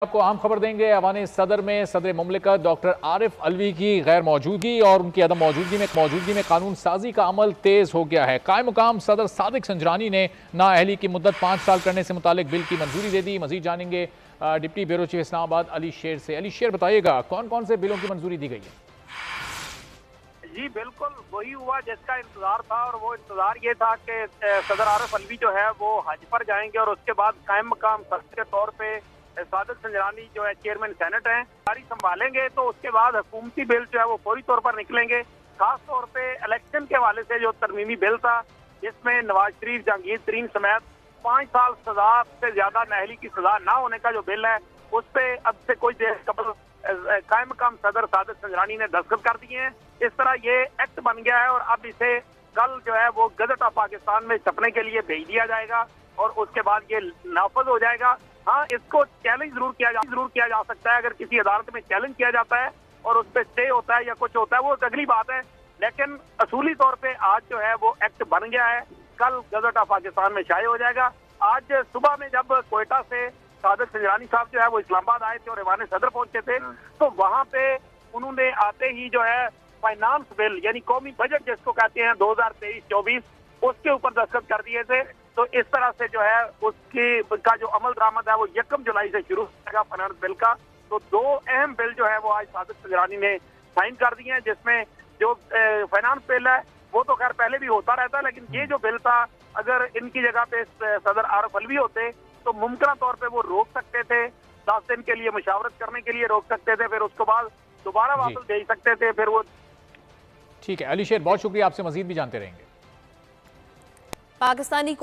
आपको अहम खबर देंगे। ऐवान सदर में सदर मुमलिकत डॉक्टर आरिफ अलवी की गैर मौजूदगी और उनकी अदम मौजूदगी में कानून साजी का अमल तेज हो गया है। कायम मुकाम सदर सादिक संजरानी ने नाअहली की मुद्दत 5 साल करने से मुतालिक बिल की मंजूरी दे दी। मजीद जानेंगे deputy bureau chief Islamabad Ali शेर से। अली शेर, बताइएगा कौन कौन से बिलों की मंजूरी दी गई है? जी बिल्कुल वही हुआ जिसका इंतजार था, और वो इंतजार ये था कि सदर आरिफ अलवी जो है वो हज पर जाएंगे और उसके बाद कायम मकाम सदर के तौर पे सादिक संजरानी जो है चेयरमैन सेनेट हैं, गाड़ी संभालेंगे। तो उसके बाद हुकूमती बिल जो है वो फौरी तौर पर निकलेंगे। खास तौर पे इलेक्शन के हवाले से जो तरमीमी बिल था, जिसमें नवाज शरीफ, जहांगीर तरीन समेत 5 साल सजा से ज्यादा नाअहली की सजा ना होने का जो बिल है, उस पे अब से कुछ देर कबल कायम मकाम सदर सादिक संजरानी ने दस्तखत कर दिए हैं। इस तरह ये एक्ट बन गया है और अब इसे कल जो है वो गजट ऑफ पाकिस्तान में छपने के लिए भेज दिया जाएगा और उसके बाद ये नाफज हो जाएगा। हाँ, इसको चैलेंज जरूर किया जा सकता है। अगर किसी अदालत में चैलेंज किया जाता है और उस पर स्टे होता है या कुछ होता है, वो अगली बात है। लेकिन असूली तौर पे आज जो है वो एक्ट बन गया है, कल गजट ऑफ पाकिस्तान में शाये हो जाएगा। आज सुबह में जब कोयटा से सादिक संजरानी साहब जो है वो इस्लामाबाद आए थे और ऐवान सदर पहुंचे थे, तो वहां पे उन्होंने आते ही जो है फाइनेंस बिल यानी कौमी बजट जिसको कहते हैं 2023-24, उसके ऊपर दस्तखत कर दिए थे। तो इस तरह से जो है उसकी का जो अमल दरामद है वो 1 जुलाई से शुरू होगा फाइनेंस बिल का। तो 2 अहम बिल जो है वो आज सादिक संजरानी ने साइन कर दिए हैं, जिसमें जो फाइनेंस बिल है वो तो खैर पहले भी होता रहता है, लेकिन ये जो बिल था, अगर इनकी जगह पे सदर आरिफ अलवी होते तो मुमकिन तौर पे वो रोक सकते थे, 10 दिन के लिए मुशावरत करने के लिए रोक सकते थे, फिर उसके बाद दोबारा वापस भेज सकते थे। फिर वो ठीक है अली शेर, बहुत शुक्रिया, आपसे मजीद भी जानते रहेंगे। पाकिस्तानी